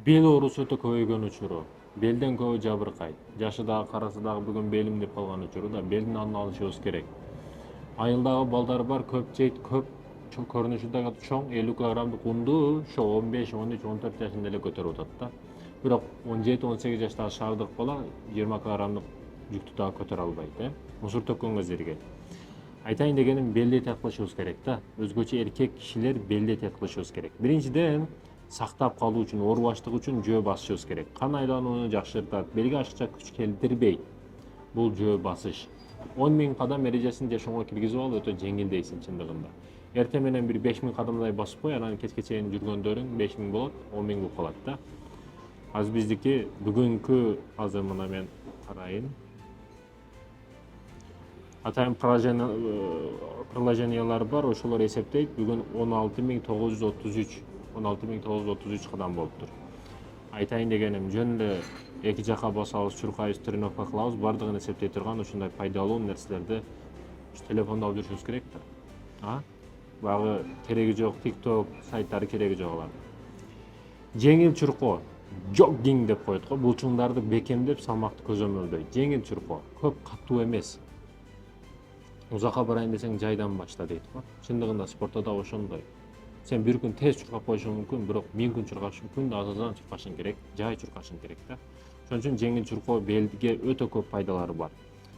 Бел оорусу өтө көбөйгөн учуру. Белден көбү жабыркайт. Жашы дагы караса дагы бүгүн белим деп калган учурда белдин алдын алышыбыз керек. Айылдагы балдар бар, көп жейт, көп көрүнүшү дагы чоң, 50 килограммдык унду ошо 15, 13, 14 жашында эле көтөрүп атат да. Бирок 17-18 жаштагы шаардык бала 20 килограммдык жүктү дагы көтөрө албайт, мусор төккөн кездерге. Айтайын дегеним белди эт кылышыбыз керек да. Өзгөчө эркек кишилер белди эт кылышыбыз керек. Биринчиден, сактап калуу үчүн, оорубаштык үчүн жөө басышыбыз керек. Кан айланууну жакшыртат, белге ашыкча күч келтирбейт. Бул жөө басыш. 10 000 кадам эрежесин жашоого киргизип алып өтө жеңилдейсиң чындыгында. Эртең менен бир 5 000 кадамдай басып кой, анан кечке чейин жүргөндөрүң 5 000 болот, 10 000 болуп калат да. Азыр биздики бүгүнкү азыр мына мен карайын. Атайын приложениялар бар, ошолор эсептейт. Бүгүн 16 933 кадам болуптур. Айтайын дегеним, жөн эле эки жака басабыз, чуркайбыз, тренировка кылабыз, бардыгын эсептей турган ушундай пайдалуу нерселерди телефондо алып жүрүшүбүз керек да. Багы кереги жок TikTok сайттары кереги жок алар. Жеңил чуркоо, jogging деп коет го, булчуңдарды бекемдеп, салмакты көзөмөлдөйт. Жеңил чуркоо, көп катуу эмес. Узакка барайын десең жайдан башла дейт го. Чындыгында спортто да ошондой. Сен бир күн тез чуркап коюшуң мүмкүн, бирок 1000 күн чуркашың, күндө аздан чуркашың керек, жай чуркашың керек да. Ошон үчүн жеңил чуркоо белге өтө көп пайдалары бар.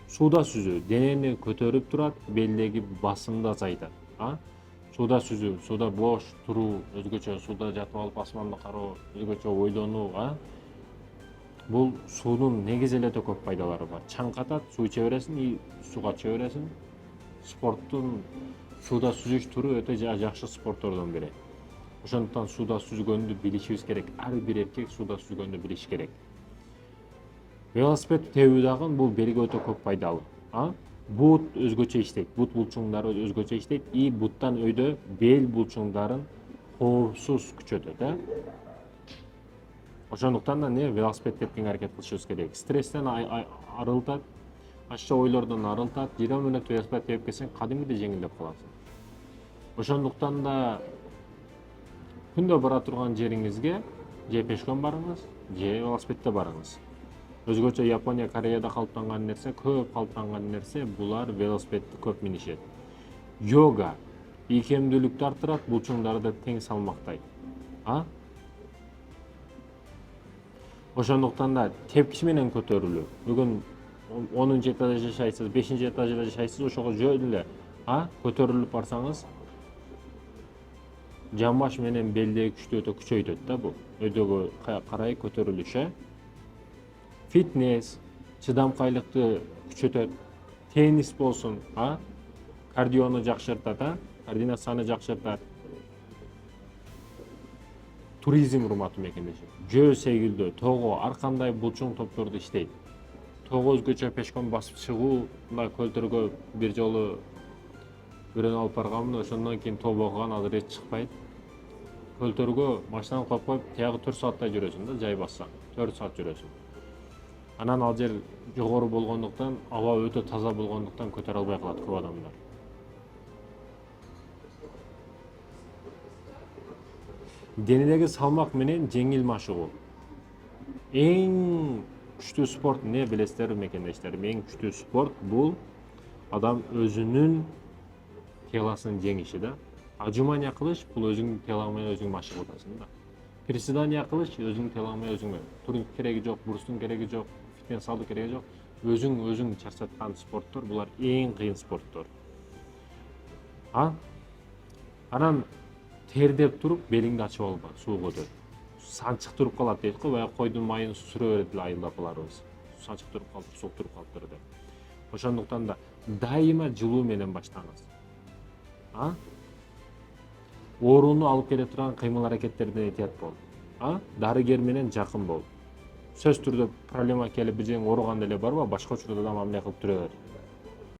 Сууда сүзүү денени көтөрүп турат, белдеги басымды азайтат. Сууда сүзүү, сууда бош туруу, өзгөчө сууда жатып алып асманды кароо, өзгөчө ойлонуу, бул суунун негизи эле өтө көп пайдалары бар. Чаңкатат, суу иче бересиң, сууга түшө бересиң. Спорттун сууда сүзүш туру өтө жакшы спорттордон бири. Ошондуктан сууда сүзгөндү билишибиз керек. Ар бир эркек сууда сүзгөндү билиш керек. Велосипед тебүү дагы бул белге өтө көп пайдалуу. Бут өзгөчө иштейт, бут булчуңдары өзгөчө иштейт, буттан өйдө бел булчуңдарын коопсуз күчөтөт, Ошондуктан да велосипед тепкенге аракет кылышыбыз керек. Стресстен арылтат, ачча ойлордон арылтат. 20 мүнөт велосипед тепип келсең, кадимгидей жеңилдеп каласың. Ошондуктан да күндө бара турган жериңизге же пешком барыңыз, же велосипедте барыңыз. Өзгөчө Япония, Кореяда калыптанган нерсе, көп калыптанган нерсе, булар велосипедти көп минишет. Йога ийкемдүүлүктү арттырат, булчуңдарды тең салмактайт. Ошондуктан да тепкич менен көтөрүлүү. Бүгүн 10-чы этажда жашайсыз, 5-чи этажда жашайсыз, ошого жөн эле көтөрүлүп барсаңыз, жамбаш менен белдеги күчтү өтө күчөйтөт да бул. Өйдөгө карай көтөрүлүш, Фитнес, чыдамкайлыкты күчөтөт. Теннис болсун, кардиону жакшыртат, координацияны жакшыртат. Туризм урматтуу мекендеши. Жөө сегилдөө, тоого ар кандай булчуң топторду иштейт. Тоого өзгөчө пешком басып чыгуу, мына көлтөргө бир жолу бирөөнү алып барганмын, ошондон кийин тоо болгон, азыр эч чыкпайт. Көлтөргө машинаны коюп коюп, тиягы 4 сааттай жүрөсүң да, жай бассаң, 4 саат жүрөсүң. Анан ал жер жогору болгондуктан, аба өтө таза болгондуктан көтөрө албай калат көп адамдар. Денедеги салмак менен жеңил машыгуу. Эң күчтүү спорт эмне билесиздерби мекендештерим? Эң күчтүү спорт бул адам өзүнүн телосын жеңиши да. Отжимание кылыш бул өзүңдүн телоң менен өзүң машыгып атасың да. Приседание кылыш өзүңдүн телоң менен өзүң. Турун кереги жок, бурустун кереги жок, фитнес залды кереги жок. Өзүң чарчаткан спорттор, булар эң кыйын спорттор. Анан тердеп туруп, белиңди ачып алба, суу көтөр. Санчык туруп калат дейт го, баягы койдун майын сүрө берет эле айылда апаларыбыз. Санчык туруп калып, суук туруп калыптыр деп. Ошондуктан да дайыма жылуу менен баштаңыз. Ооруну алып келе турган кыймыл аракеттерден этият бол. Дарыгер менен жакын бол. Сөз түрдө проблема келип бир жериң ооруганда эле барба, башка учурда да мамиле кылып жүрө бер.